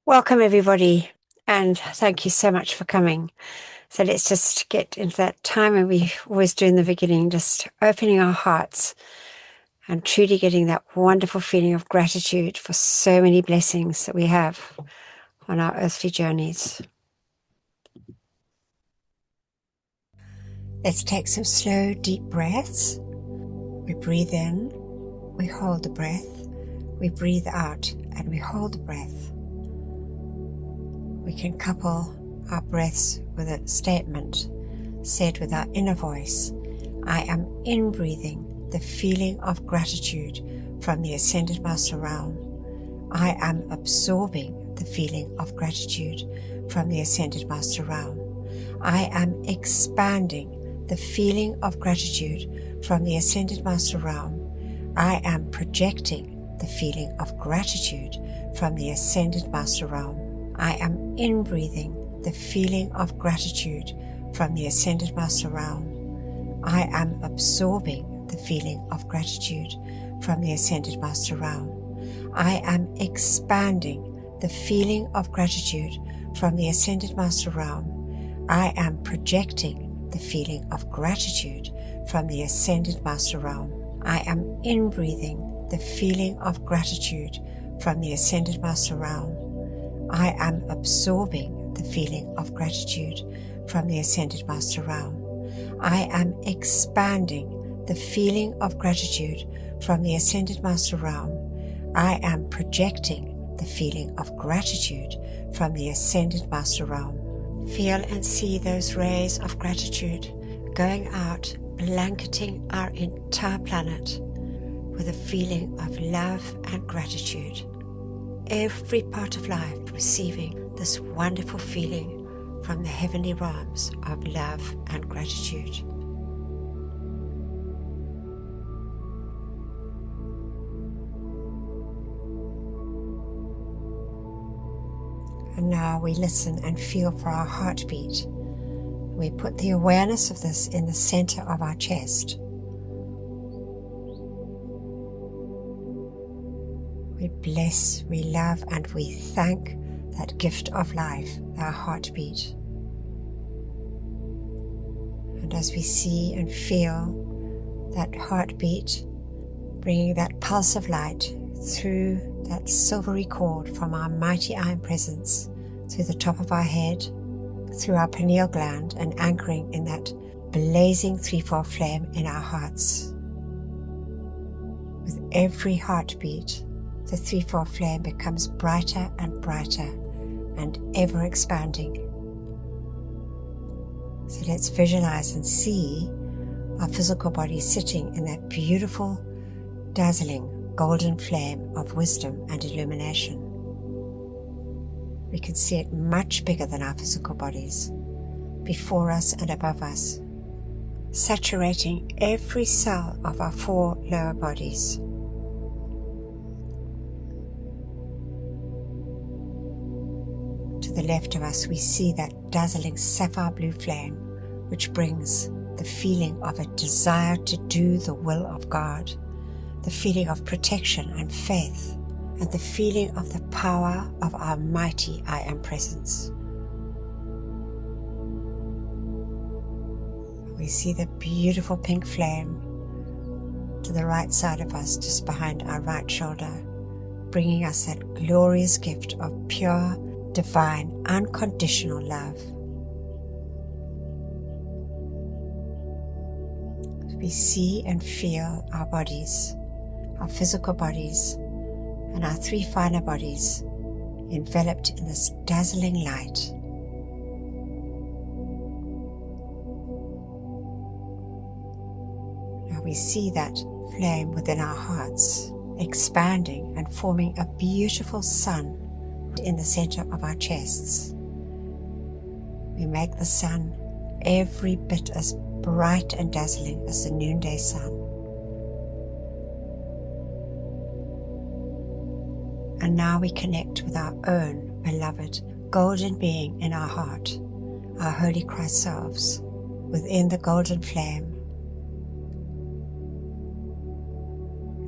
Welcome everybody, and thank you so much for coming. So let's just get into that time when we always do in the beginning, just opening our hearts and truly getting that wonderful feeling of gratitude for so many blessings that we have on our earthly journeys. Let's take some slow, deep breaths. We breathe in, we hold the breath, we breathe out, and we hold the breath. We can couple our breaths with a statement said with our inner voice. I am in-breathing the feeling of gratitude from the Ascended Master Realm. I am absorbing the feeling of gratitude from the Ascended Master Realm. I am expanding the feeling of gratitude from the Ascended Master Realm. I am projecting the feeling of gratitude from the Ascended Master Realm. I am in-breathing the feeling of gratitude from the Ascended Master Realm. I am absorbing the feeling of gratitude from the Ascended Master Realm. I am expanding the feeling of gratitude from the Ascended Master Realm. I am projecting the feeling of gratitude from the Ascended Master Realm. I am in-breathing the feeling of gratitude from the Ascended Master Realm. I am absorbing the feeling of gratitude from the Ascended Master Realm. I am expanding the feeling of gratitude from the Ascended Master Realm. I am projecting the feeling of gratitude from the Ascended Master Realm. Feel and see those rays of gratitude going out, blanketing our entire planet with a feeling of love and gratitude. Every part of life receiving this wonderful feeling from the heavenly realms of love and gratitude. And now we listen and feel for our heartbeat. We put the awareness of this in the center of our chest. We bless, we love, and we thank that gift of life, our heartbeat. And as we see and feel that heartbeat, bringing that pulse of light through that silvery cord from our mighty iron presence, through the top of our head, through our pineal gland, and anchoring in that blazing threefold flame in our hearts. With every heartbeat, the threefold flame becomes brighter and brighter and ever expanding. So let's visualize and see our physical body sitting in that beautiful, dazzling, golden flame of wisdom and illumination. We can see it much bigger than our physical bodies, before us and above us, saturating every cell of our 4 lower bodies. To the left of us, we see that dazzling sapphire blue flame, which brings the feeling of a desire to do the will of God, the feeling of protection and faith, and the feeling of the power of our mighty I Am Presence. We see the beautiful pink flame to the right side of us, just behind our right shoulder, bringing us that glorious gift of pure, divine, unconditional love. We see and feel our bodies, our physical bodies, and our 3 finer bodies enveloped in this dazzling light. Now we see that flame within our hearts, expanding and forming a beautiful sun in the center of our chests. We make the sun every bit as bright and dazzling as the noonday sun. And now we connect with our own beloved golden being in our heart, our Holy Christ selves, within the golden flame.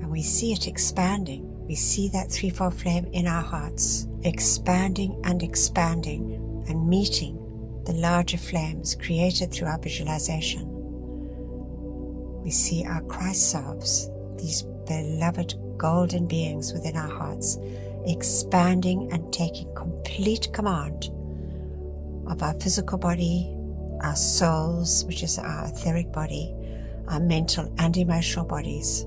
And we see it expanding We see that threefold flame in our hearts, expanding and meeting the larger flames created through our visualization. We see our Christ selves, these beloved golden beings within our hearts, expanding and taking complete command of our physical body, our souls, which is our etheric body, our mental and emotional bodies.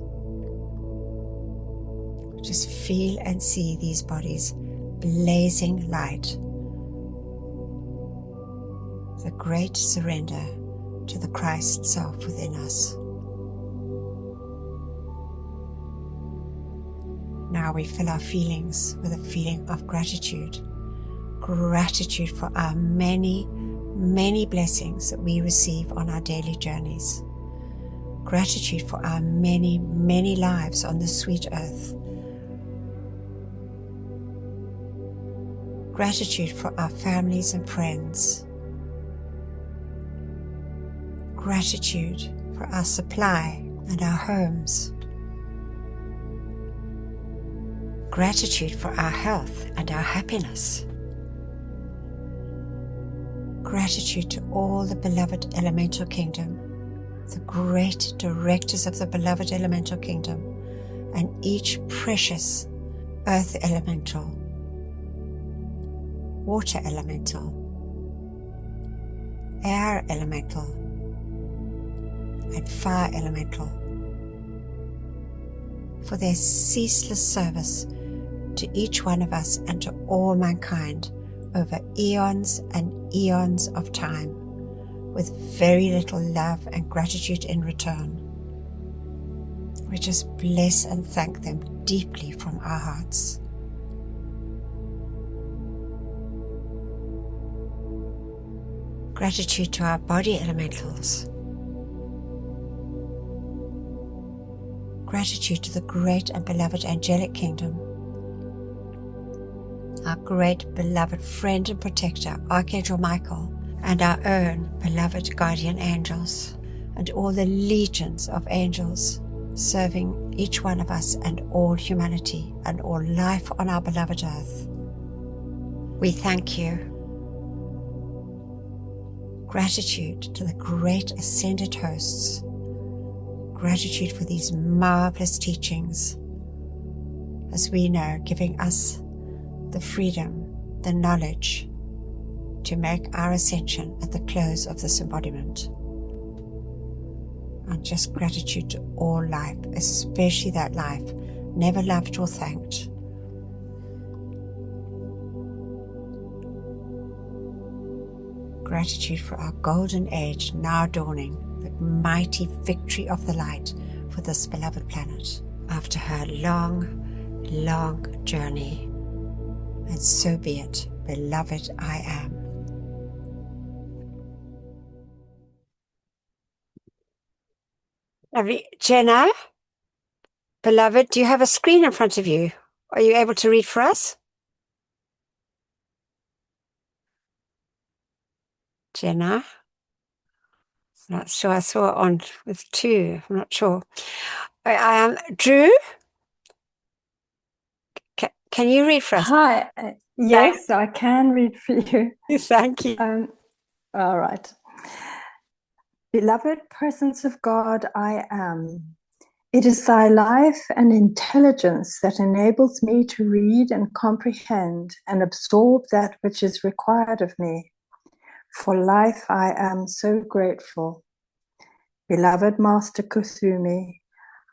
Just feel and see these bodies blazing light. The great surrender to the Christ self within us. Now we fill our feelings with a feeling of gratitude. Gratitude for our many, many blessings that we receive on our daily journeys. Gratitude for our many, many lives on this sweet earth. Gratitude for our families and friends. Gratitude for our supply and our homes. Gratitude for our health and our happiness. Gratitude to all the beloved elemental kingdom, the great directors of the beloved elemental kingdom, and each precious earth elemental, water elemental, air elemental, and fire elemental, for their ceaseless service to each one of us and to all mankind over eons and eons of time, with very little love and gratitude in return. We just bless and thank them deeply from our hearts. Gratitude to our body elementals. Gratitude to the great and beloved angelic kingdom, our great beloved friend and protector, Archangel Michael, and our own beloved guardian angels, and all the legions of angels serving each one of us and all humanity and all life on our beloved earth. We thank you. Gratitude to the great ascended hosts. Gratitude for these marvelous teachings, as we know, giving us the freedom, the knowledge to make our ascension at the close of this embodiment. And just gratitude to all life, especially that life never loved or thanked. Gratitude for our golden age now dawning, the mighty victory of the light for this beloved planet after her long, long journey. And so be it, beloved I am. Jenna, beloved, do you have a screen in front of you? Are you able to read for us? Jenna? I'm not sure. I saw it on with two. I'm not sure. Drew? Can you read for us? Hi. Yes, I can read for you. Thank you. All right. Beloved presence of God, I am. It is thy life and intelligence that enables me to read and comprehend and absorb that which is required of me. For life, I am so grateful. Beloved Master Kuthumi,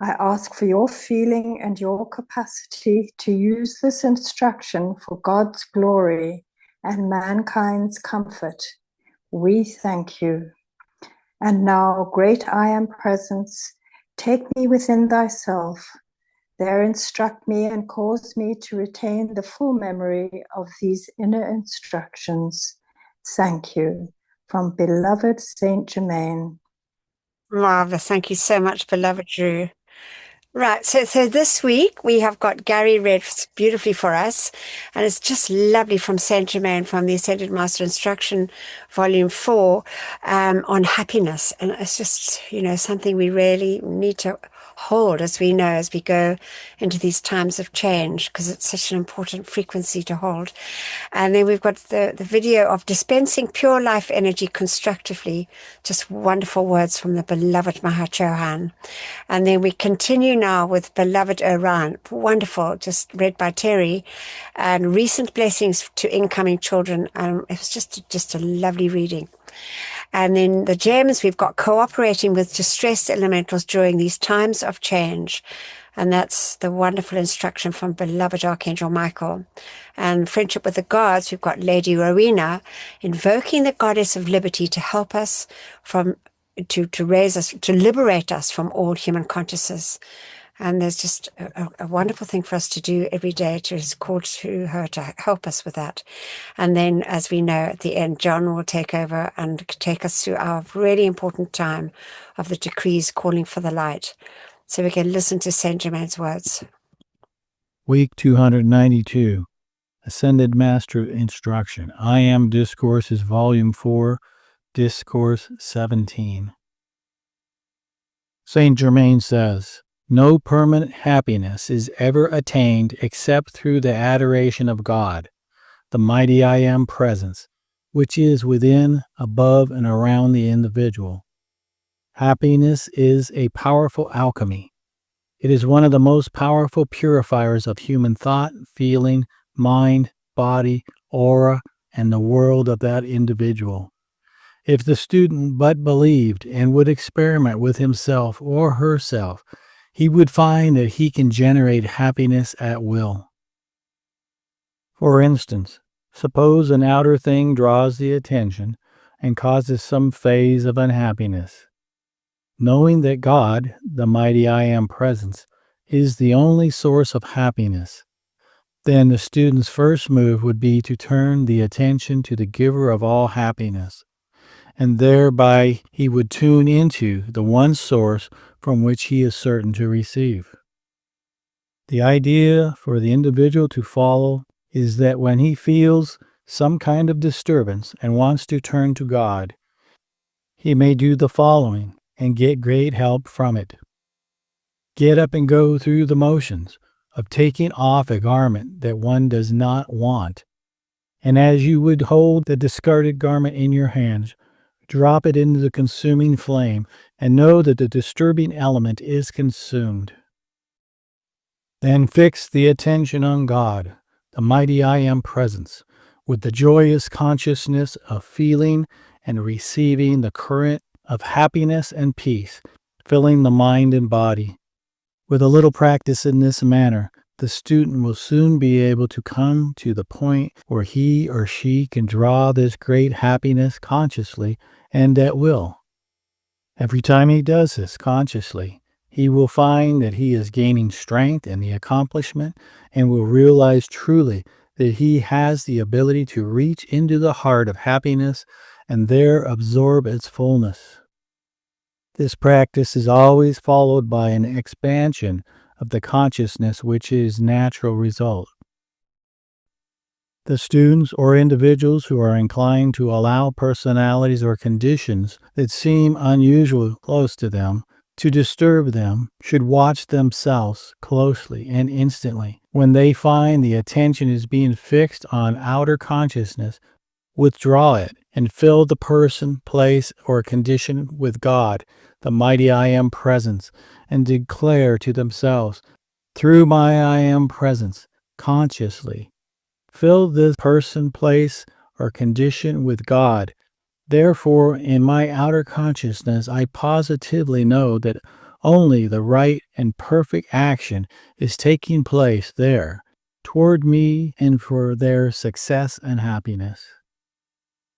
I ask for your feeling and your capacity to use this instruction for God's glory and mankind's comfort. We thank you. And now, great I am presence, take me within thyself. There instruct me and cause me to retain the full memory of these inner instructions. Thank you. From beloved Saint Germain. Marvelous. Thank you so much, beloved Drew. Right, so this week we have got Gary read beautifully for us, and it's just lovely from Saint Germain, from the Ascended Master Instruction, Volume 4, on happiness. And it's just, something we really need to hold, as we know, as we go into these times of change, because it's such an important frequency to hold. And then we've got the video of dispensing pure life energy constructively, just wonderful words from the beloved Mahachohan. And then we continue now with beloved Orion, wonderful, just read by Terry, and recent blessings to incoming children. It was just a lovely reading. And then the gems, we've got cooperating with distressed elementals during these times of change. And that's the wonderful instruction from beloved Archangel Michael. And friendship with the gods, we've got Lady Rowena, invoking the goddess of liberty to help us to raise us, to liberate us from all human consciousness. And there's just a wonderful thing for us to do every day, to is called to her to help us with that. And then, as we know, at the end, John will take over and take us through our really important time of the decrees calling for the light. So we can listen to Saint Germain's words. Week 292, Ascended Master Instruction. I Am Discourses, Volume 4, Discourse 17. Saint Germain says, no permanent happiness is ever attained except through the adoration of God, the mighty I Am Presence, which is within, above, and around the individual. Happiness is a powerful alchemy. It is one of the most powerful purifiers of human thought, feeling, mind, body, aura, and the world of that individual. If the student but believed and would experiment with himself or herself, he would find that he can generate happiness at will. For instance, suppose an outer thing draws the attention and causes some phase of unhappiness. Knowing that God, the mighty I Am Presence, is the only source of happiness, then the student's first move would be to turn the attention to the giver of all happiness, and thereby he would tune into the one source from which he is certain to receive. The idea for the individual to follow is that when he feels some kind of disturbance and wants to turn to God, he may do the following and get great help from it. Get up and go through the motions of taking off a garment that one does not want, and as you would hold the discarded garment in your hands, drop it into the consuming flame and know that the disturbing element is consumed. Then fix the attention on God, the mighty I Am Presence, with the joyous consciousness of feeling and receiving the current of happiness and peace, filling the mind and body. With a little practice in this manner, the student will soon be able to come to the point where he or she can draw this great happiness consciously and at will. Every time he does this consciously, he will find that he is gaining strength in the accomplishment and will realize truly that he has the ability to reach into the heart of happiness and there absorb its fullness. This practice is always followed by an expansion of the consciousness, which is natural result. The students or individuals who are inclined to allow personalities or conditions that seem unusual close to them to disturb them should watch themselves closely and instantly. When they find the attention is being fixed on outer consciousness, withdraw it and fill the person, place, or condition with God, the mighty I Am Presence, and declare to themselves, through my I Am Presence, consciously, fill this person, place, or condition with God. Therefore, in my outer consciousness, I positively know that only the right and perfect action is taking place there, toward me and for their success and happiness.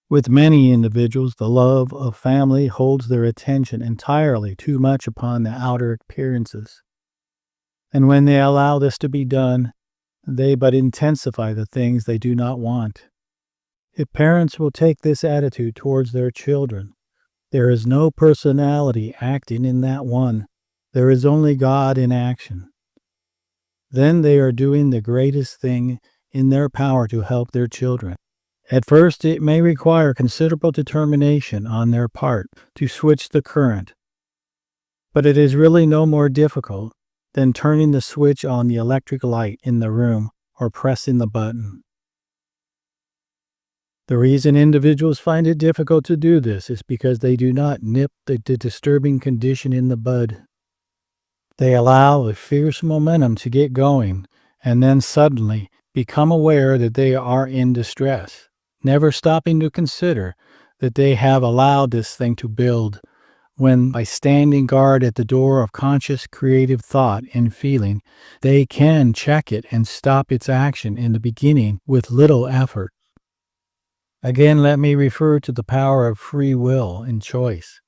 With many individuals, the love of family holds their attention entirely too much upon the outer appearances. And when they allow this to be done, they but intensify the things they do not want. If parents will take this attitude towards their children, there is no personality acting in that one. There is only God in action. Then they are doing the greatest thing in their power to help their children. At first, it may require considerable determination on their part to switch the current. But it is really no more difficult than turning the switch on the electric light in the room or pressing the button. The reason individuals find it difficult to do this is because they do not nip the disturbing condition in the bud. They allow the fierce momentum to get going and then suddenly become aware that they are in distress, never stopping to consider that they have allowed this thing to build, when by standing guard at the door of conscious creative thought and feeling, they can check it and stop its action in the beginning with little effort. Again, let me refer to the power of free will and choice.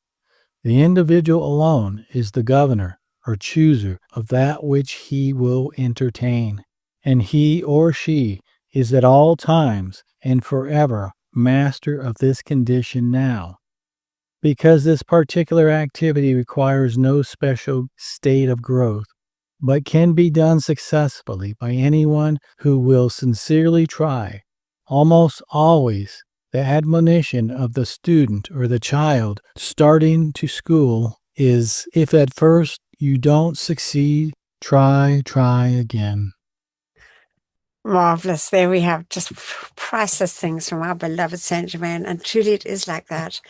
The individual alone is the governor or chooser of that which he will entertain, and he or she is at all times and forever master of this condition now. Because this particular activity requires no special state of growth, but can be done successfully by anyone who will sincerely try, almost always the admonition of the student or the child starting to school is, if at first you don't succeed, try again. Marvelous. There we have just priceless things from our beloved Saint Germain, and truly it is like that.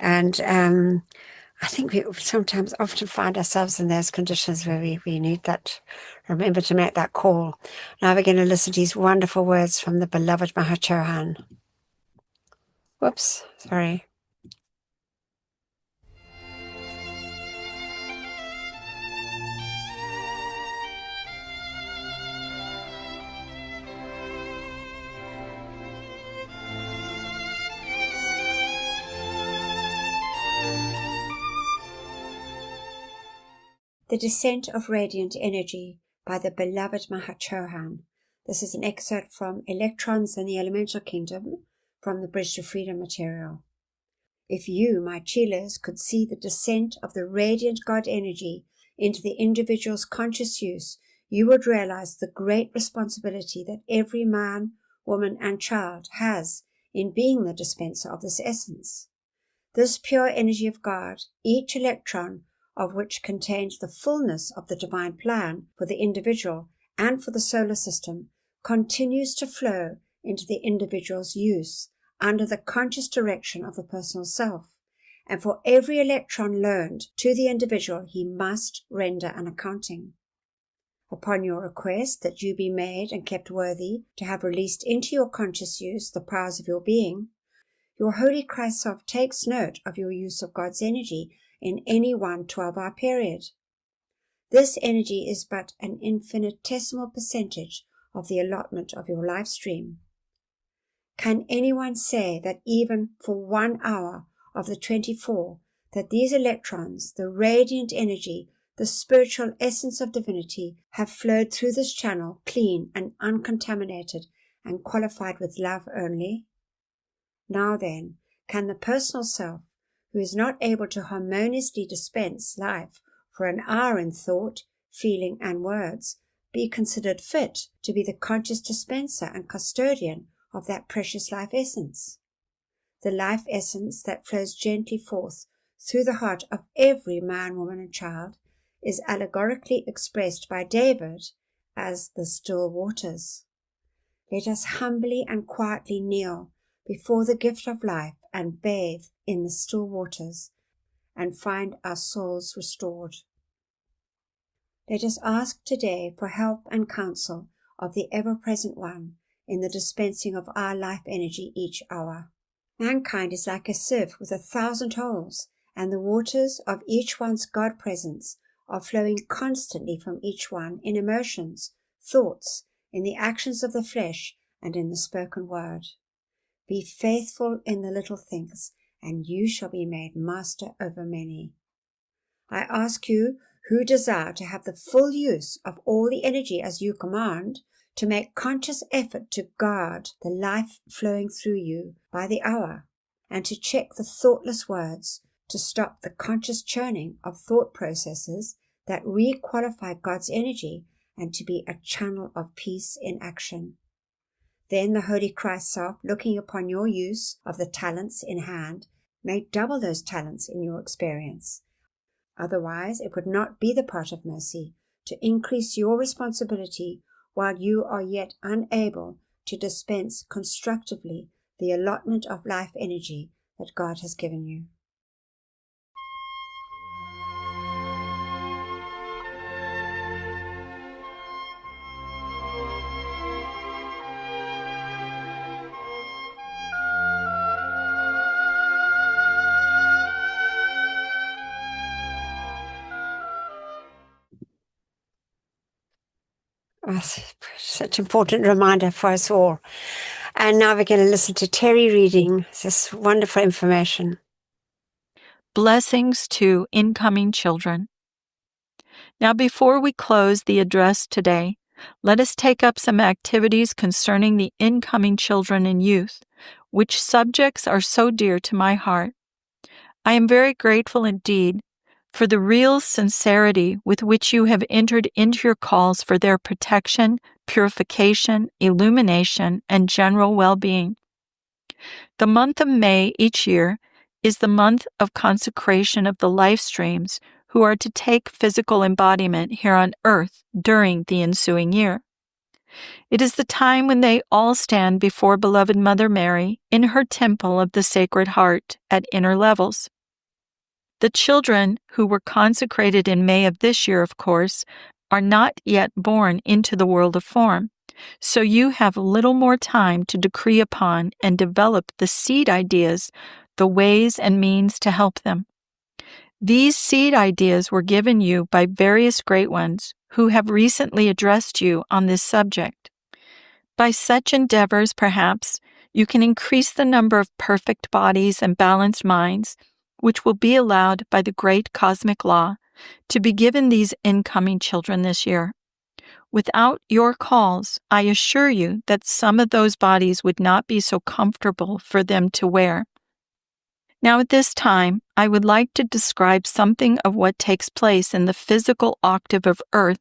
And I think we sometimes often find ourselves in those conditions where we need that, remember to make that call. Now we're going to listen to these wonderful words from the beloved Mahachohan. Whoops, sorry. The Descent of Radiant Energy by the beloved Mahachohan. This is an excerpt from Electrons in the Elemental Kingdom from the Bridge to Freedom material. If you, my Chilas, could see the descent of the radiant God energy into the individual's conscious use, you would realize the great responsibility that every man, woman, and child has in being the dispenser of this essence. This pure energy of God, each electron of which contains the fullness of the divine plan for the individual and for the solar system, continues to flow into the individual's use under the conscious direction of the personal self, and for every electron loaned to the individual he must render an accounting. Upon your request that you be made and kept worthy to have released into your conscious use the powers of your being, your Holy Christ Self takes note of your use of God's energy in any one 12-hour period. This energy is but an infinitesimal percentage of the allotment of your life stream. Can anyone say that even for 1 hour of the 24, that these electrons, the radiant energy, the spiritual essence of divinity, have flowed through this channel clean and uncontaminated and qualified with love only? Now then, can the personal self, who is not able to harmoniously dispense life for an hour in thought, feeling, and words, be considered fit to be the conscious dispenser and custodian of that precious life essence? The life essence that flows gently forth through the heart of every man, woman, and child is allegorically expressed by David as the still waters. Let us humbly and quietly kneel before the gift of life and bathe in the still waters and find our souls restored. Let us ask today for help and counsel of the ever-present One in the dispensing of our life energy each hour. Mankind is like a sieve with 1,000 holes, and the waters of each one's God presence are flowing constantly from each one in emotions, thoughts, in the actions of the flesh, and in the spoken word. Be faithful in the little things, and you shall be made master over many. I ask you, who desire to have the full use of all the energy as you command, to make conscious effort to guard the life flowing through you by the hour, and to check the thoughtless words, to stop the conscious churning of thought processes that re-qualify God's energy, and to be a channel of peace in action. Then the Holy Christ Self, looking upon your use of the talents in hand, may double those talents in your experience, Otherwise, it would not be the part of mercy to increase your responsibility while you are yet unable to dispense constructively the allotment of life energy that God has given you. Such an important reminder for us all. And now we're going to listen to Terry reading this wonderful information. Blessings to incoming children. Now, before we close the address today, let us take up some activities concerning the incoming children and youth, which subjects are so dear to my heart. I am very grateful indeed for the real sincerity with which you have entered into your calls for their protection, purification, illumination, and general well-being. The month of May each year is the month of consecration of the life streams who are to take physical embodiment here on earth during the ensuing year. It is the time when they all stand before beloved Mother Mary in her temple of the Sacred Heart at inner levels. The children who were consecrated in May of this year, of course, are not yet born into the world of form, so you have little more time to decree upon and develop the seed ideas, the ways and means to help them. These seed ideas were given you by various great ones who have recently addressed you on this subject. By such endeavors, perhaps, you can increase the number of perfect bodies and balanced minds, which will be allowed by the great cosmic law to be given these incoming children this year. Without your calls, I assure you that some of those bodies would not be so comfortable for them to wear. Now, at this time, I would like to describe something of what takes place in the physical octave of Earth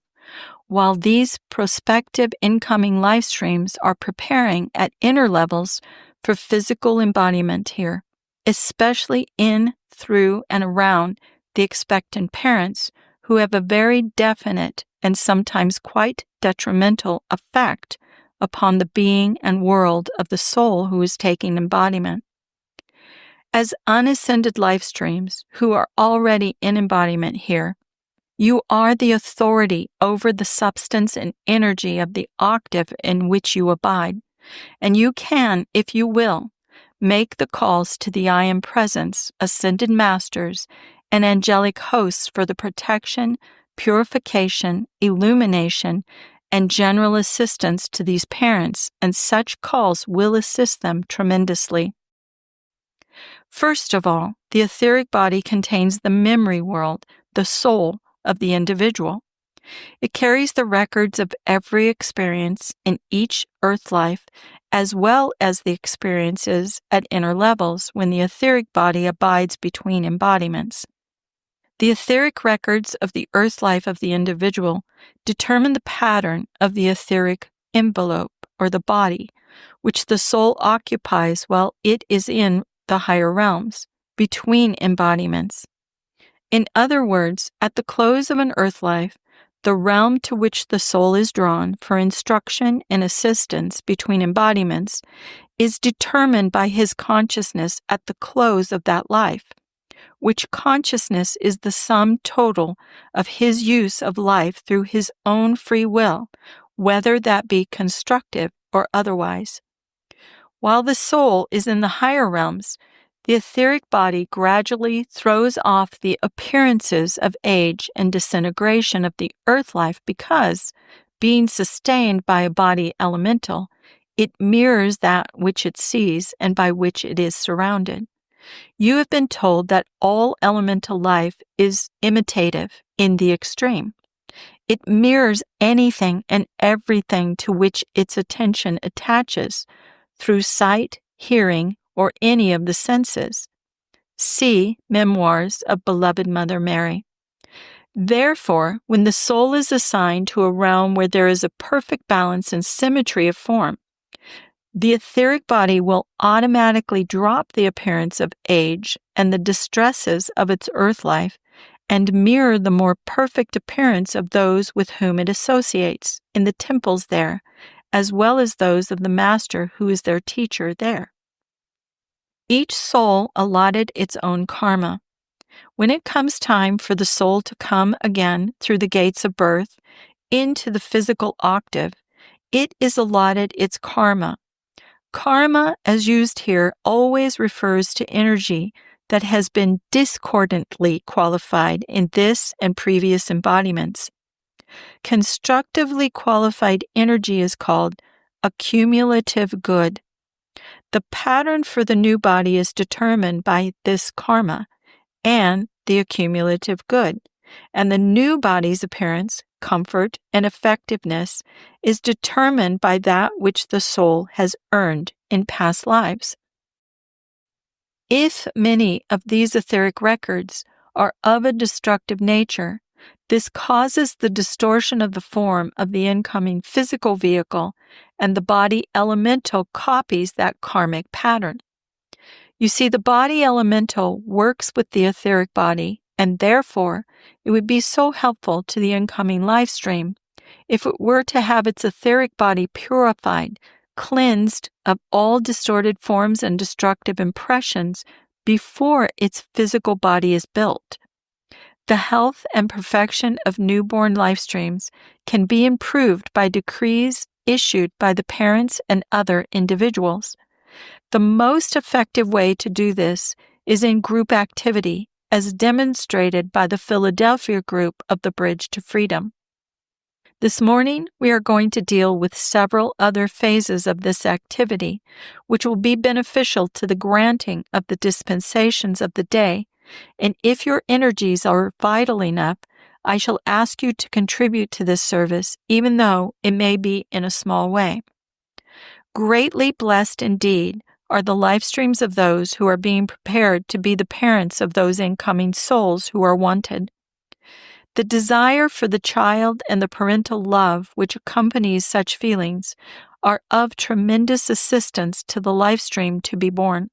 while these prospective incoming life streams are preparing at inner levels for physical embodiment here, especially in, through, and around the expectant parents who have a very definite and sometimes quite detrimental effect upon the being and world of the soul who is taking embodiment. As unascended life streams who are already in embodiment here, you are the authority over the substance and energy of the octave in which you abide, and you can, if you will, make the calls to the I Am Presence, ascended masters, and angelic hosts for the protection, purification, illumination, and general assistance to these parents, and such calls will assist them tremendously. First of all, the etheric body contains the memory world, the soul of the individual. It carries the records of every experience in each earth life, as well as the experiences at inner levels when the etheric body abides between embodiments. The etheric records of the earth life of the individual determine the pattern of the etheric envelope, or the body, which the soul occupies while it is in the higher realms, between embodiments. In other words, at the close of an earth life, the realm to which the soul is drawn for instruction and assistance between embodiments is determined by his consciousness at the close of that life, which consciousness is the sum total of his use of life through his own free will, whether that be constructive or otherwise. While the soul is in the higher realms, the etheric body gradually throws off the appearances of age and disintegration of the earth life because, being sustained by a body elemental, it mirrors that which it sees and by which it is surrounded. You have been told that all elemental life is imitative in the extreme. It mirrors anything and everything to which its attention attaches through sight, hearing, or any of the senses. See Memoirs of Beloved Mother Mary. Therefore, when the soul is assigned to a realm where there is a perfect balance and symmetry of form, the etheric body will automatically drop the appearance of age and the distresses of its earth life and mirror the more perfect appearance of those with whom it associates in the temples there, as well as those of the Master who is their teacher there. Each soul allotted its own karma. When it comes time for the soul to come again through the gates of birth into the physical octave, it is allotted its karma. Karma, as used here, always refers to energy that has been discordantly qualified in this and previous embodiments. Constructively qualified energy is called accumulative good. The pattern for the new body is determined by this karma and the accumulative good, and the new body's appearance, comfort, and effectiveness is determined by that which the soul has earned in past lives. If many of these etheric records are of a destructive nature, this causes the distortion of the form of the incoming physical vehicle, and the body elemental copies that karmic pattern. You see, the body elemental works with the etheric body, and therefore it would be so helpful to the incoming life stream if it were to have its etheric body purified, cleansed of all distorted forms and destructive impressions before its physical body is built. The health and perfection of newborn life streams can be improved by decrees issued by the parents and other individuals. The most effective way to do this is in group activity, as demonstrated by the Philadelphia group of the Bridge to Freedom. This morning, we are going to deal with several other phases of this activity, which will be beneficial to the granting of the dispensations of the day, and if your energies are vital enough, I shall ask you to contribute to this service, even though it may be in a small way. Greatly blessed indeed are the life streams of those who are being prepared to be the parents of those incoming souls who are wanted. The desire for the child and the parental love which accompanies such feelings are of tremendous assistance to the life stream to be born.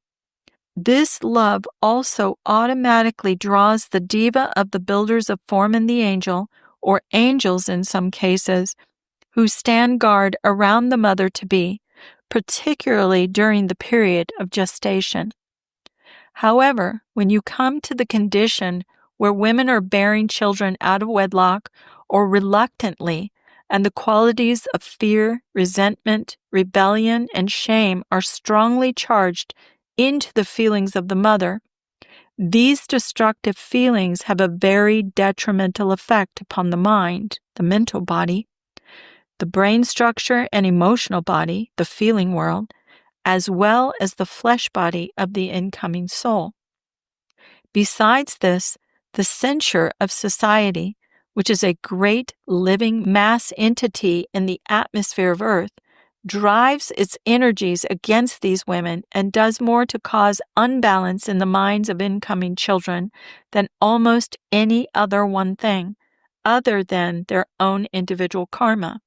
This love also automatically draws the diva of the builders of form and the angel, or angels in some cases, who stand guard around the mother-to-be, particularly during the period of gestation. However, when you come to the condition where women are bearing children out of wedlock or reluctantly, and the qualities of fear, resentment, rebellion, and shame are strongly charged into the feelings of the mother, these destructive feelings have a very detrimental effect upon the mind, the mental body, the brain structure and emotional body, the feeling world, as well as the flesh body of the incoming soul. Besides this, the censure of society, which is a great living mass entity in the atmosphere of Earth, drives its energies against these women and does more to cause unbalance in the minds of incoming children than almost any other one thing, other than their own individual karma.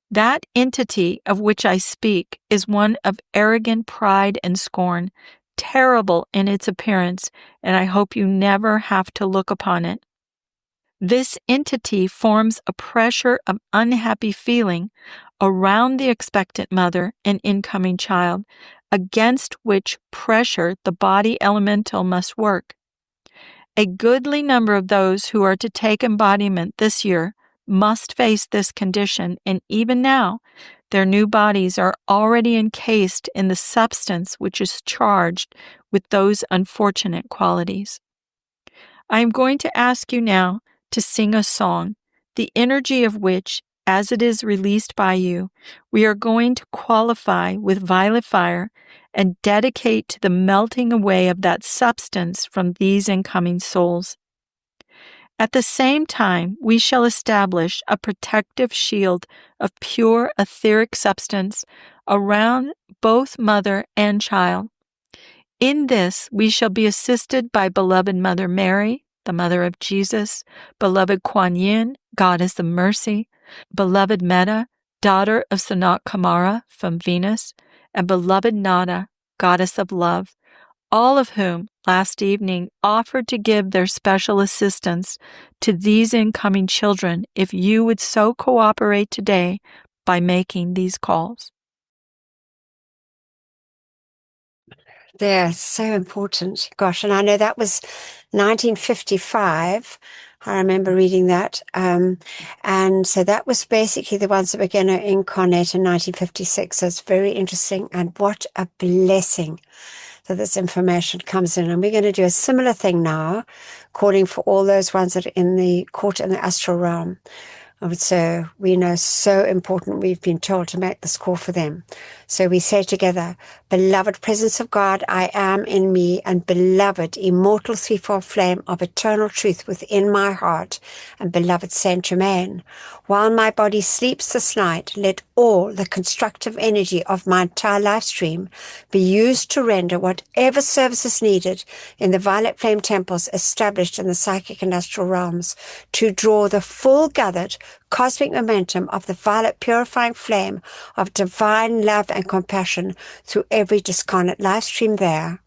That entity of which I speak is one of arrogant pride and scorn, terrible in its appearance, and I hope you never have to look upon it. This entity forms a pressure of unhappy feeling around the expectant mother and incoming child, against which pressure the body elemental must work. A goodly number of those who are to take embodiment this year must face this condition, and even now, their new bodies are already encased in the substance which is charged with those unfortunate qualities. I am going to ask you now to sing a song, the energy of which, as it is released by you, we are going to qualify with violet fire and dedicate to the melting away of that substance from these incoming souls. At the same time, we shall establish a protective shield of pure etheric substance around both mother and child. In this, we shall be assisted by beloved Mother Mary, the Mother of Jesus, beloved Kuan Yin, Goddess of Mercy, beloved Metta, daughter of Sanat Kumara from Venus, and beloved Nada, Goddess of Love, all of whom last evening offered to give their special assistance to these incoming children if you would so cooperate today by making these calls. They're so important. Gosh, and I know that was 1955. I remember reading that. And so that was basically the ones that were going to incarnate in 1956. So it's very interesting. And what a blessing that this information comes in. And we're going to do a similar thing now, calling for all those ones that are in the court in the astral realm. And so we know so important, we've been told to make this call for them. So we say together, beloved presence of God, I am in me, and beloved immortal threefold flame of eternal truth within my heart, and beloved Saint Germain, while my body sleeps this night, let all the constructive energy of my entire life stream be used to render whatever service is needed in the violet flame temples established in the psychic and astral realms to draw the full gathered cosmic momentum of the violet purifying flame of divine love and compassion through every discarnate life stream there.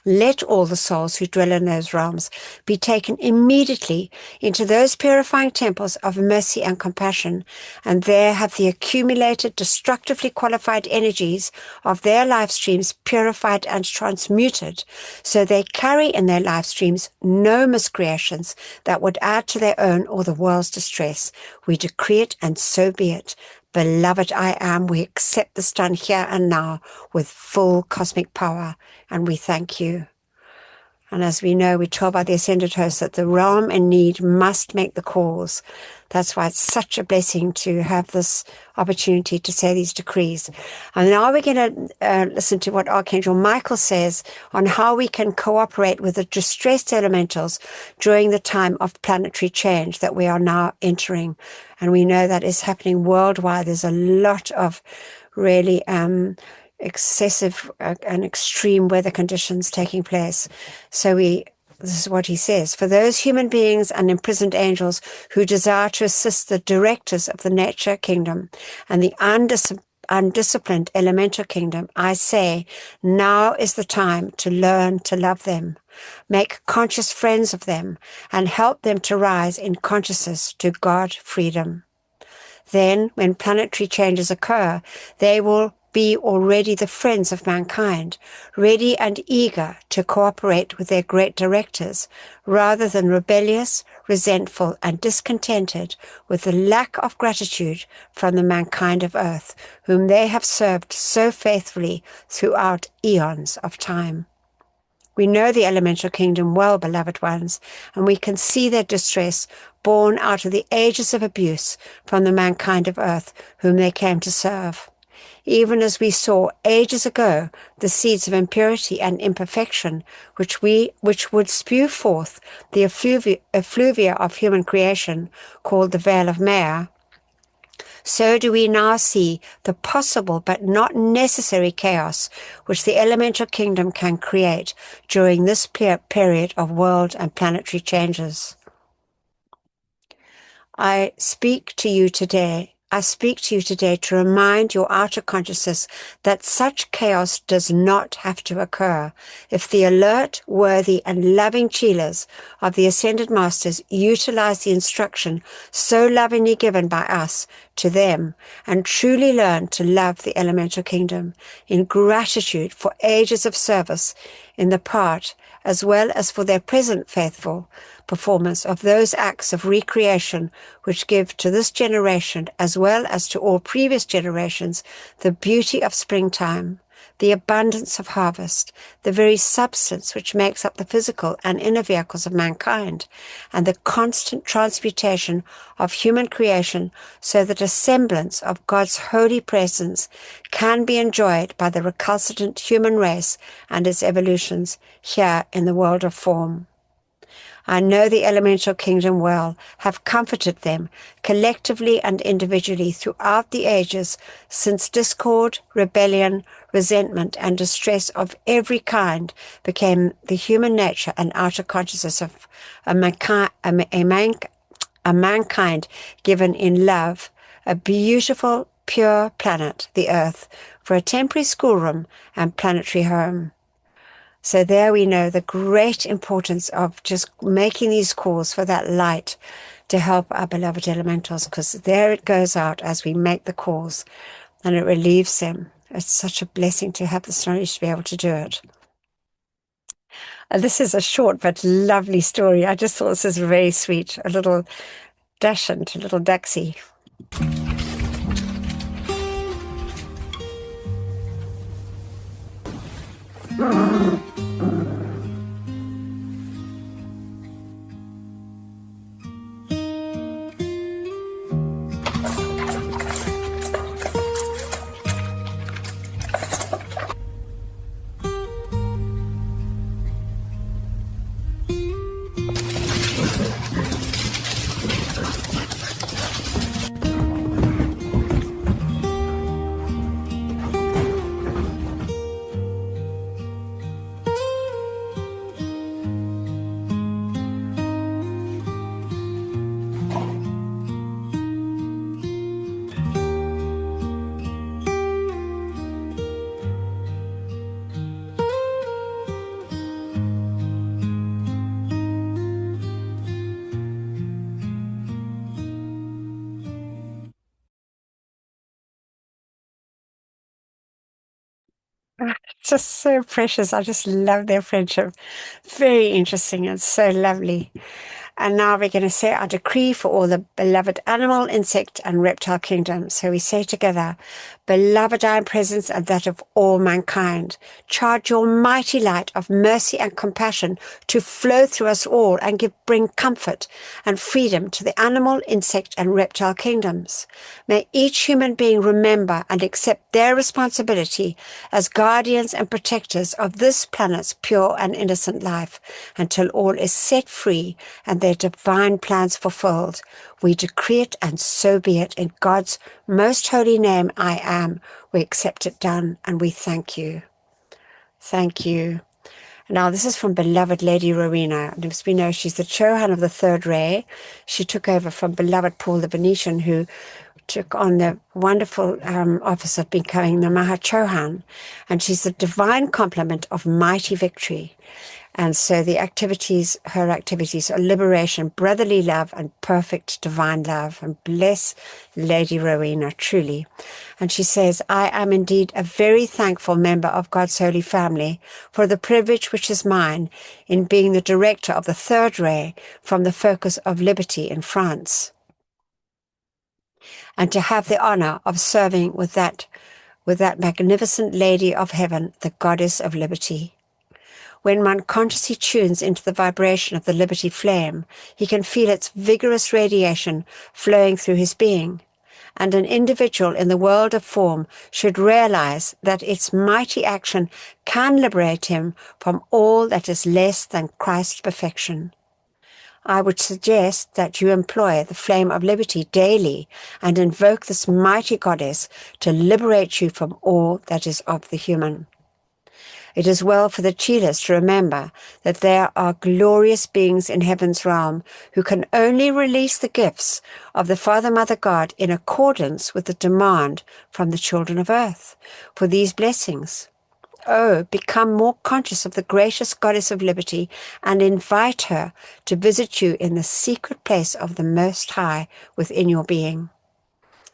Let all the souls who dwell in those realms be taken immediately into those purifying temples of mercy and compassion, and there have the accumulated, destructively qualified energies of their life streams purified and transmuted, so they carry in their life streams no miscreations that would add to their own or the world's distress. We decree it, and so be it. Beloved I am, we accept this done here and now with full cosmic power, and we thank you. And as we know, we're told by the Ascended Host that the realm in need must make the calls. That's why it's such a blessing to have this opportunity to say these decrees. And now we're going to listen to what Archangel Michael says on how we can cooperate with the distressed elementals during the time of planetary change that we are now entering. And we know that is happening worldwide. There's a lot of really excessive and extreme weather conditions taking place. So this is what he says. For those human beings and imprisoned angels who desire to assist the directors of the nature kingdom and the undisciplined elemental kingdom, I say, now is the time to learn to love them, make conscious friends of them, and help them to rise in consciousness to God freedom. Then, when planetary changes occur, they will be already the friends of mankind, ready and eager to cooperate with their great directors, rather than rebellious, resentful, and discontented with the lack of gratitude from the mankind of earth, whom they have served so faithfully throughout aeons of time. We know the elemental kingdom well, beloved ones, and we can see their distress born out of the ages of abuse from the mankind of earth whom they came to serve. Even as we saw ages ago the seeds of impurity and imperfection which would spew forth the effluvia of human creation called the veil of Maya, so do we now see the possible but not necessary chaos which the elemental kingdom can create during this period of world and planetary changes. I speak to you today to remind your outer consciousness that such chaos does not have to occur if the alert, worthy, and loving Chelas of the Ascended Masters utilize the instruction so lovingly given by us to them and truly learn to love the elemental kingdom in gratitude for ages of service in the part as well as for their present faithful performance of those acts of recreation which give to this generation as well as to all previous generations the beauty of springtime, the abundance of harvest, the very substance which makes up the physical and inner vehicles of mankind, and the constant transmutation of human creation so that a semblance of God's holy presence can be enjoyed by the recalcitrant human race and its evolutions here in the world of form. I know the elemental kingdom well, have comforted them collectively and individually throughout the ages since discord, rebellion, resentment, and distress of every kind became the human nature and outer consciousness of a mankind given in love, a beautiful, pure planet, the Earth, for a temporary schoolroom and planetary home. So there we know the great importance of just making these calls for that light to help our beloved elementals, because there it goes out as we make the calls and it relieves them. It's such a blessing to have this knowledge to be able to do it. This is a short but lovely story. I just thought this is very sweet, a little dachshund, a little Daxie. It's just so precious. I just love their friendship. Very interesting and so lovely. And now we're going to say our decree for all the beloved animal, insect, and reptile kingdom. So we say together, beloved I am presence and that of all mankind. Charge your mighty light of mercy and compassion to flow through us all and bring comfort and freedom to the animal, insect, and reptile kingdoms. May each human being remember and accept their responsibility as guardians and protectors of this planet's pure and innocent life until all is set free and their divine plans fulfilled. We decree it, and so be it. In God's most holy name, I am. We accept it done, and we thank you. Thank you. Now, this is from beloved Lady Rowena. And as we know, she's the Chohan of the Third Ray. She took over from beloved Paul the Venetian, who took on the wonderful office of becoming the Maha Chohan. And she's the divine complement of mighty victory. And so the activities, her activities are liberation, brotherly love, and perfect divine love. And bless Lady Rowena, truly. And she says, I am indeed a very thankful member of God's holy family for the privilege which is mine in being the director of the Third Ray from the Focus of Liberty in France, and to have the honor of serving with that magnificent Lady of Heaven, the Goddess of Liberty. When one consciously tunes into the vibration of the Liberty flame, he can feel its vigorous radiation flowing through his being. And an individual in the world of form should realize that its mighty action can liberate him from all that is less than Christ's perfection. I would suggest that you employ the flame of liberty daily and invoke this mighty goddess to liberate you from all that is of the human. It is well for the Chilas to remember that there are glorious beings in heaven's realm who can only release the gifts of the Father, Mother, God in accordance with the demand from the children of earth for these blessings. Oh, become more conscious of the gracious Goddess of Liberty and invite her to visit you in the secret place of the Most High within your being.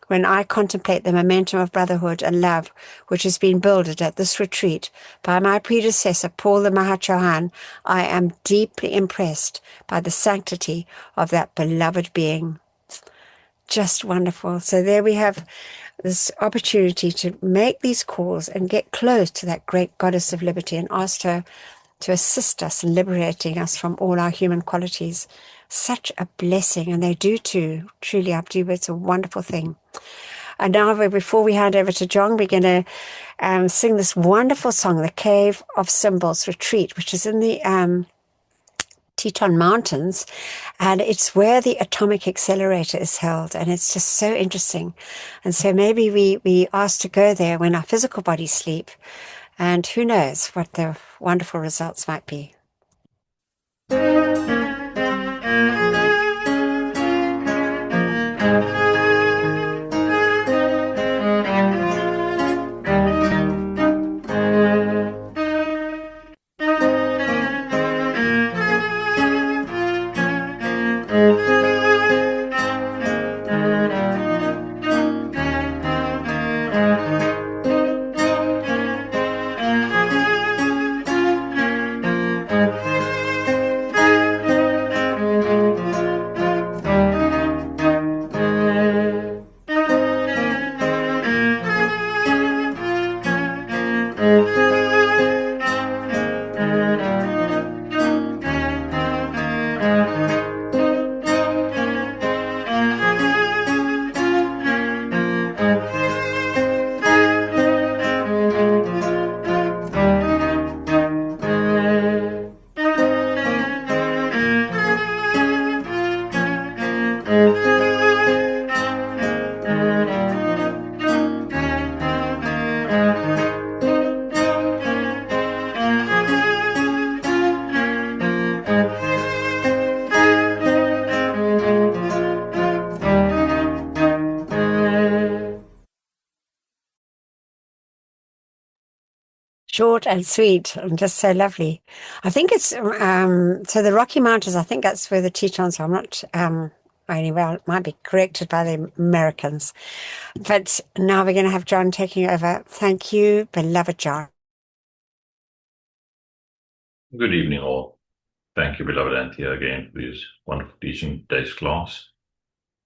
When I contemplate the momentum of brotherhood and love which has been builded at this retreat by my predecessor, Paul the Mahachohan, I am deeply impressed by the sanctity of that beloved being. Just wonderful. So there we have this opportunity to make these calls and get close to that great Goddess of Liberty and ask her to assist us in liberating us from all our human qualities. Such a blessing, and they do too. Truly, I believe it's a wonderful thing. And now, before we hand over to John, we're going to sing this wonderful song, The Cave of Symbols Retreat, which is in the Teton Mountains, and it's where the atomic accelerator is held, and it's just so interesting. And so maybe we ask to go there when our physical bodies sleep, and who knows what the wonderful results might be. Short and sweet and just so lovely. I think it's so the Rocky Mountains, I think that's where the Tetons are. I'm not anyway, I might be corrected by the Americans. But now we're going to have John taking over. Thank you, beloved John. Good evening, all. Thank you, beloved Anthea, again for this wonderful teaching today's class.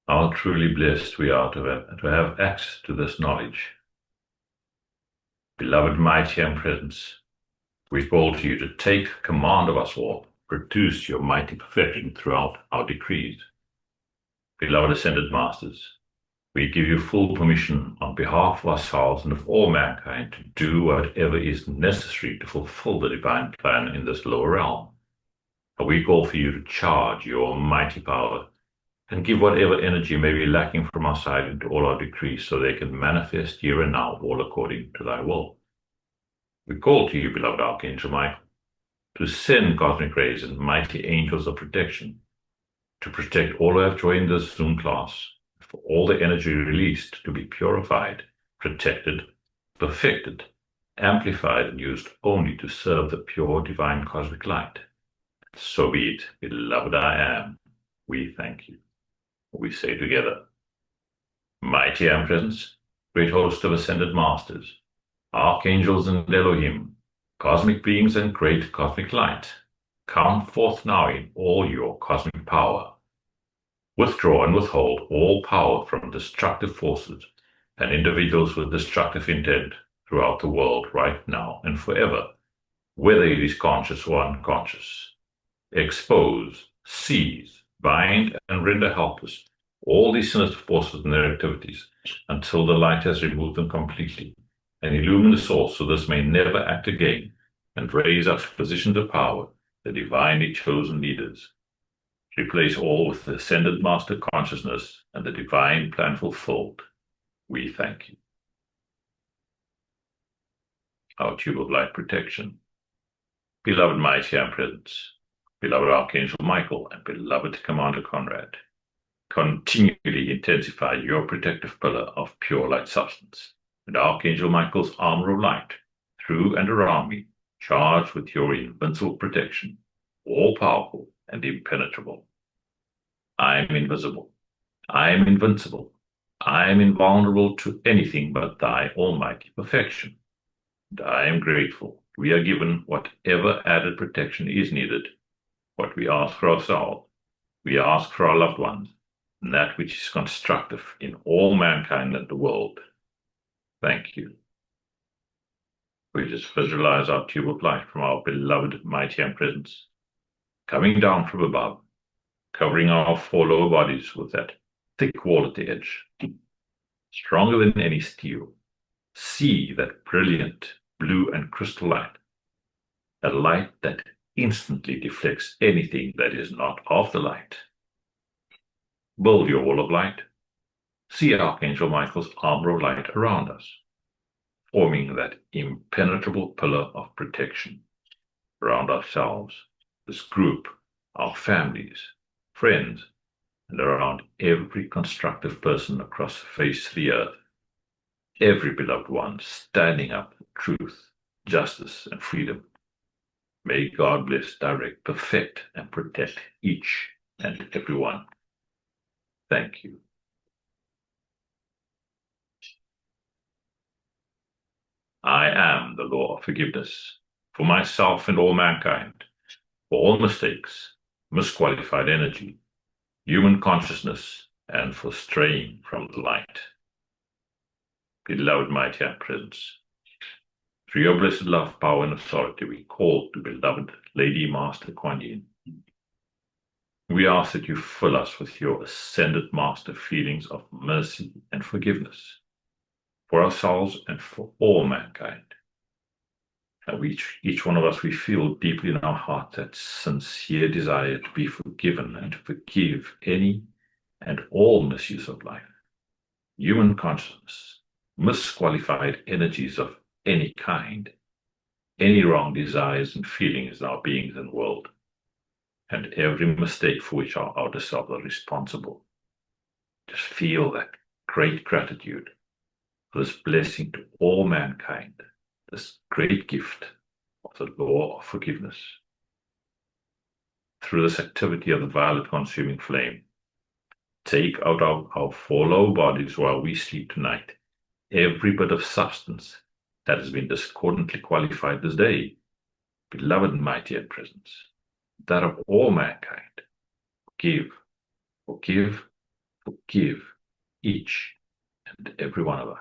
How truly blessed we are to have access to this knowledge. Beloved, mighty and presence, we call to you to take command of us all, produce your mighty perfection throughout our decrees. Beloved ascended masters, we give you full permission on behalf of ourselves and of all mankind to do whatever is necessary to fulfill the divine plan in this lower realm. And we call for you to charge your mighty power and give whatever energy may be lacking from our side into all our decrees so they can manifest here and now, all according to thy will. We call to you, beloved Archangel Michael, to send cosmic rays and mighty angels of protection to protect all who have joined this Zoom class, for all the energy released to be purified, protected, perfected, amplified, and used only to serve the pure divine cosmic light. So be it, beloved I am. We thank you. We say together, mighty and presence, great host of ascended masters, archangels and Elohim, cosmic beings and great cosmic light, come forth now in all your cosmic power. Withdraw and withhold all power from destructive forces and individuals with destructive intent throughout the world right now and forever, whether it is conscious or unconscious. Expose, seize, bind, and render helpless all these sinister forces and their activities until the light has removed them completely, and illumine the source so this may never act again, and raise up to positions of power the divinely chosen leaders. Replace all with the ascended master consciousness and the divine plan fulfilled. We thank you. Our tube of light protection. Beloved mighty and presence, beloved Archangel Michael, and beloved Commander Conrad, continually intensify your protective pillar of pure light substance, and Archangel Michael's armor of light, through and around me, charged with your invincible protection, all-powerful and impenetrable. I am invisible. I am invincible. I am invulnerable to anything but thy almighty perfection. And I am grateful we are given whatever added protection is needed, what we ask for ourselves, we ask for our loved ones, and that which is constructive in all mankind and the world. Thank you. We just visualize our tube of light from our beloved mighty and presence, coming down from above, covering our four lower bodies with that thick wall at the edge, stronger than any steel. See that brilliant blue and crystal light, a light that instantly deflects anything that is not of the light. Build your wall of light. See Archangel Michael's armor of light around us, forming that impenetrable pillar of protection around ourselves, this group, our families, friends, and around every constructive person across the face of the earth, every beloved one standing up for truth, justice, and freedom. May God bless, direct, perfect, and protect each and every one. Thank you. I am the law of forgiveness for myself and all mankind, for all mistakes, misqualified energy, human consciousness, and for straying from the light. Beloved mighty and presence, through your blessed love, power, and authority, we call to beloved Lady Master Kuan Yin. We ask that you fill us with your ascended master feelings of mercy and forgiveness for ourselves and for all mankind. And each one of us, we feel deeply in our heart that sincere desire to be forgiven and to forgive any and all misuse of life, human consciousness, misqualified energies of any kind, any wrong desires and feelings in our beings and world, and every mistake for which our outer self are responsible. Just feel that great gratitude for this blessing to all mankind, this great gift of the law of forgiveness. Through this activity of the violet consuming flame, take out of our four lower bodies while we sleep tonight every bit of substance that has been discordantly qualified this day, beloved and mighty at presence, that of all mankind. Forgive, forgive, forgive each and every one of us.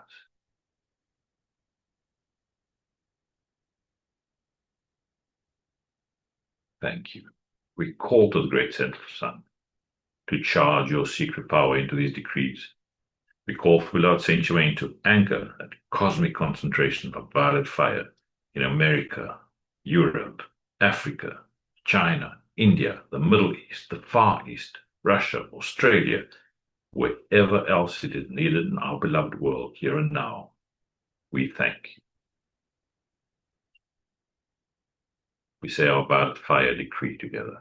Thank you. We call to the great central sun to charge your secret power into these decrees. We call for Lord Saint Germain to anchor that cosmic concentration of violet fire in America, Europe, Africa, China, India, the Middle East, the Far East, Russia, Australia, wherever else it is needed in our beloved world, here and now. We thank you. We say our violet fire decree together.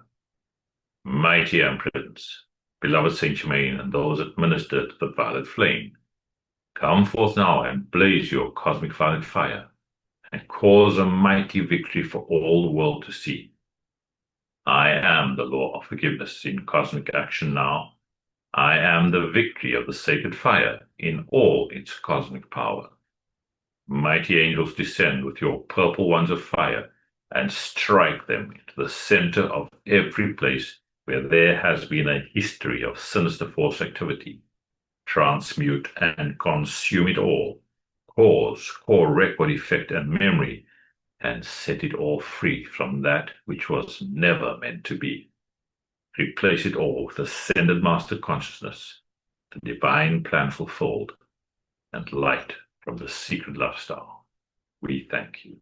Mighty Empress, beloved Saint Germain, and those administered the violet flame, come forth now and blaze your cosmic violet fire, and cause a mighty victory for all the world to see. I am the law of forgiveness in cosmic action now. I am the victory of the sacred fire in all its cosmic power. Mighty angels, descend with your purple wands of fire and strike them into the center of every place where there has been a history of sinister force activity. Transmute and consume it all. Cause, record, effect, and memory, and set it all free from that which was never meant to be. Replace it all with ascended master consciousness, the divine plan fulfilled, and light from the secret love star. We thank you.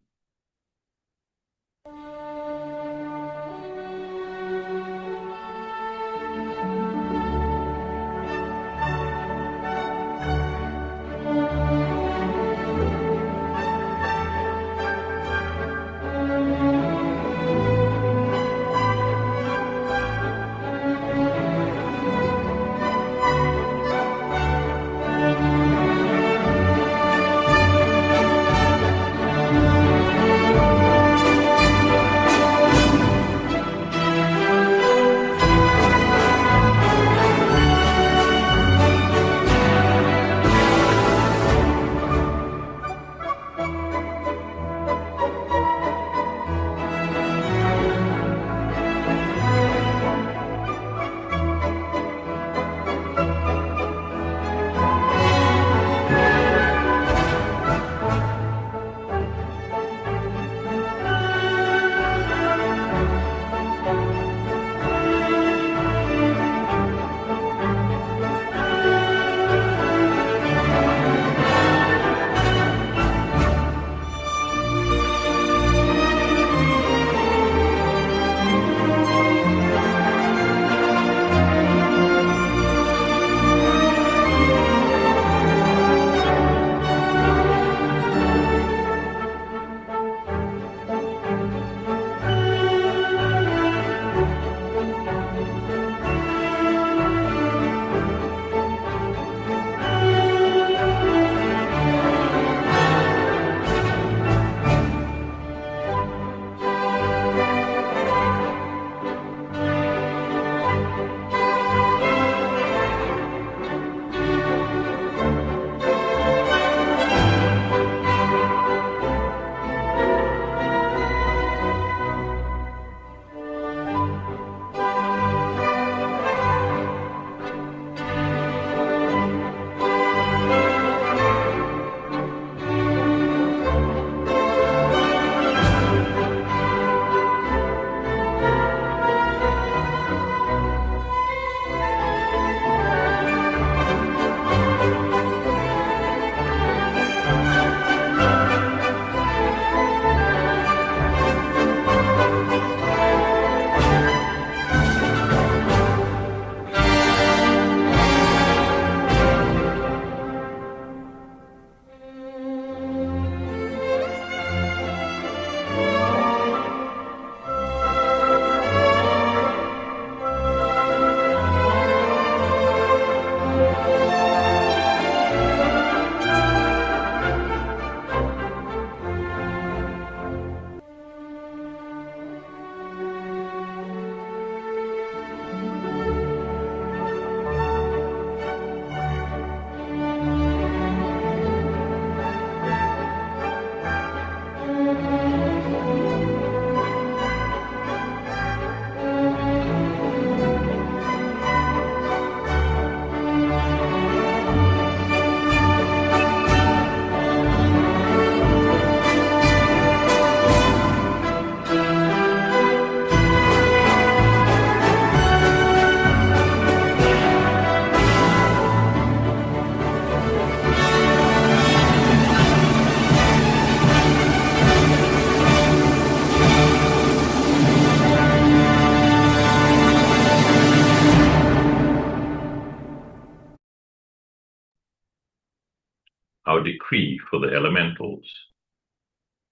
our decree for the elementals.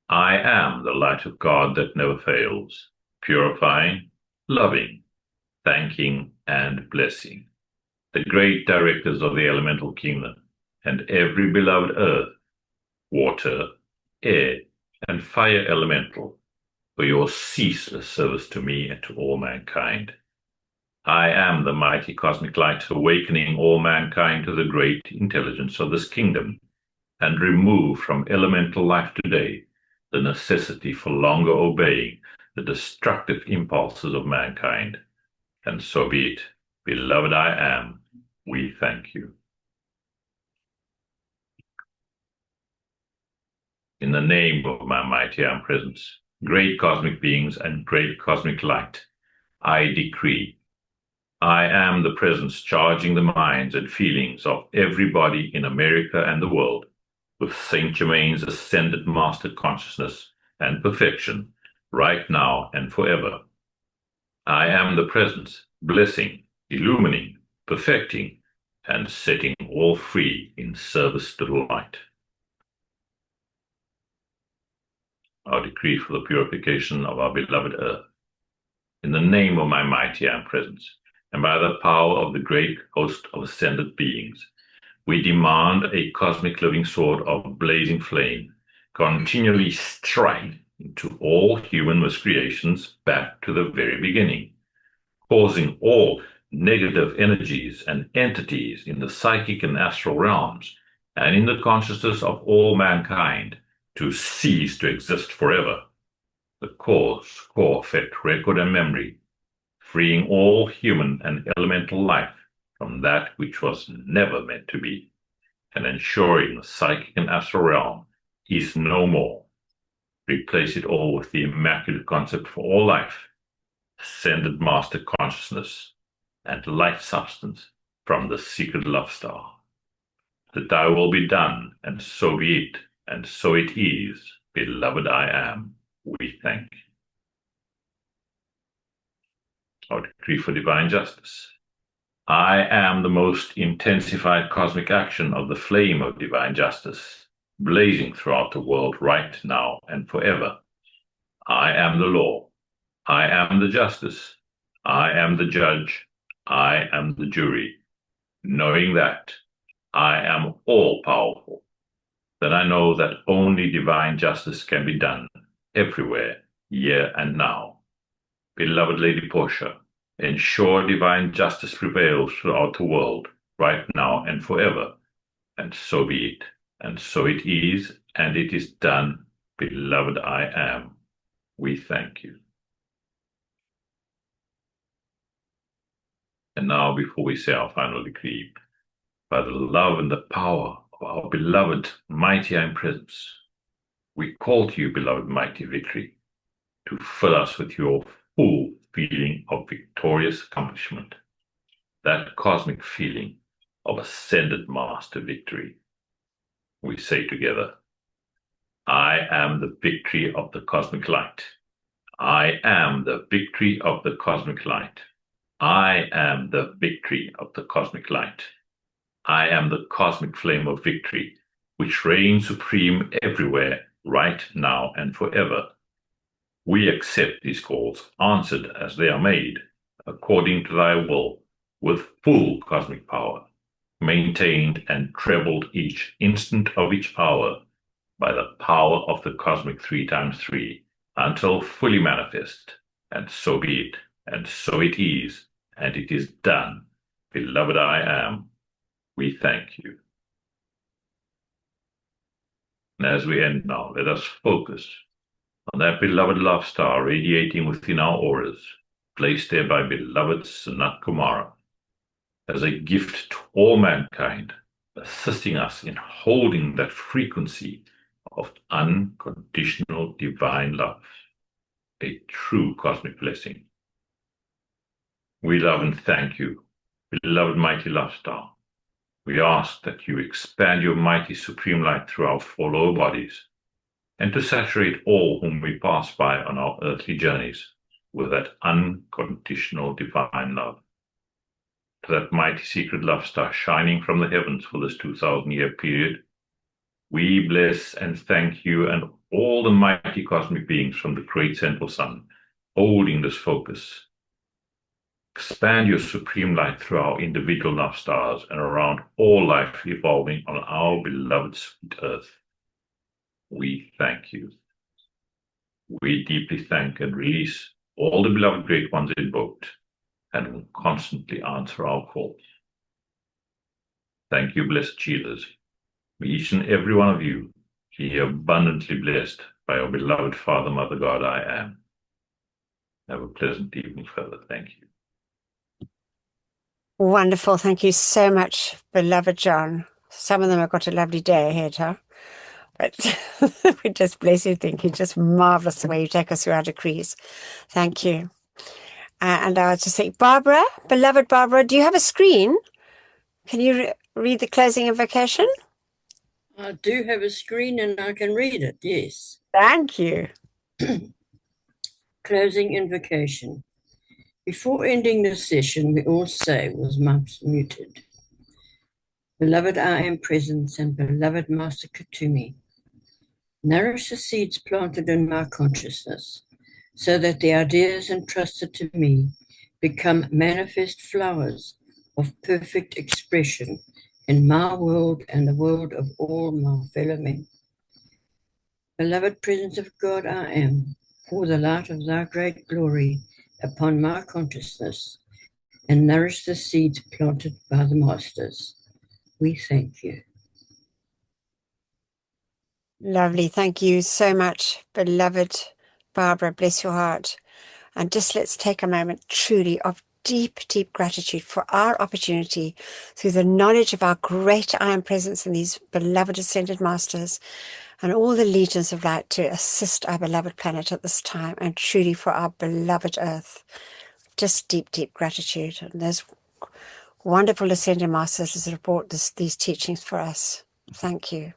I am the light of God that never fails, purifying, loving, thanking, and blessing the great directors of the elemental kingdom, and every beloved earth, water, air, and fire elemental, for your ceaseless service to me and to all mankind. I am the mighty cosmic light, awakening all mankind to the great intelligence of this kingdom, and remove from elemental life today the necessity for longer obeying the destructive impulses of mankind. And so be it. Beloved I am, we thank you. In the name of my mighty I am presence, great cosmic beings and great cosmic light, I decree, I am the presence charging the minds and feelings of everybody in America and the world with Saint Germain's ascended master consciousness and perfection, right now and forever. I am the presence, blessing, illumining, perfecting, and setting all free in service to the light. Our decree for the purification of our beloved earth. In the name of my mighty I am presence, and by the power of the great host of ascended beings, we demand a cosmic living sword of blazing flame, continually strike into all human miscreations back to the very beginning, causing all negative energies and entities in the psychic and astral realms, and in the consciousness of all mankind, to cease to exist forever. The cause, core, effect, record, and memory, freeing all human and elemental life from that which was never meant to be, and ensuring the psychic and astral realm is no more. Replace it all with the immaculate concept for all life, ascended master consciousness, and light substance from the secret love star. That thy will be done, and so be it, and so it is, beloved I am, we thank you. Our decree for divine justice. I am the most intensified cosmic action of the flame of divine justice, blazing throughout the world right now and forever. I am the law. I am the justice. I am the judge. I am the jury. Knowing that I am all-powerful, then I know that only divine justice can be done everywhere, here and now. Beloved Lady Portia, ensure divine justice prevails throughout the world, right now and forever. And so be it, and so it is, and it is done, beloved I am. We thank you. And now, before we say our final decree, by the love and the power of our beloved mighty I am presence, we call to you, beloved mighty victory, to fill us with your full feeling of victorious accomplishment, that cosmic feeling of ascended master victory. We say together, I am the victory of the cosmic light. I am the victory of the cosmic light. I am the victory of the cosmic light. I am the cosmic flame of victory, which reigns supreme everywhere, right now and forever. We accept these calls, answered as they are made, according to thy will, with full cosmic power, maintained and trebled each instant of each hour by the power of the cosmic 3x3, until fully manifest. And so be it, and so it is, and it is done. Beloved I am, we thank you. And as we end now, let us focus on that beloved love star radiating within our auras, placed there by beloved Sanat Kumara, as a gift to all mankind, assisting us in holding that frequency of unconditional divine love, a true cosmic blessing. We love and thank you, beloved mighty love star. We ask that you expand your mighty supreme light through our four lower bodies, and to saturate all whom we pass by on our earthly journeys with that unconditional divine love. To that mighty secret love star shining from the heavens for this 2,000-year period, We bless and thank you and all the mighty cosmic beings from the great central sun, holding this focus. Expand your supreme light through our individual North Stars and around all life evolving on our beloved sweet Earth. We thank you. We deeply thank and release all the beloved great ones invoked and will constantly answer our calls. Thank you, blessed Jesus. May each and every one of you be abundantly blessed by our beloved Father, Mother, God, I am. Have a pleasant evening further. Thank you. Wonderful. Thank you so much, beloved John. Some of them have got a lovely day ahead, huh? But we just bless you. Thank you. Just marvelous the way you take us through our decrees. Thank you. And I was just think, Barbara, beloved Barbara, do you have a screen? Can you read the closing invocation? I do have a screen and I can read it, yes. Thank you. Closing invocation. Before ending this session, we all say, was Mumps muted. Beloved I am presence and beloved Master Katumi, nourish the seeds planted in my consciousness so that the ideas entrusted to me become manifest flowers of perfect expression in my world and the world of all my fellow men. Beloved presence of God I am, pour the light of thy great glory upon my consciousness and nourish the seeds planted by the masters. We thank you. Lovely. Thank you so much, beloved Barbara. Bless your heart. And just let's take a moment truly of deep, deep gratitude for our opportunity through the knowledge of our great I am presence in these beloved ascended masters and all the legions of light to assist our beloved planet at this time and truly for our beloved Earth. Just deep, deep gratitude. And those wonderful ascended masters that have brought these teachings for us. Thank you.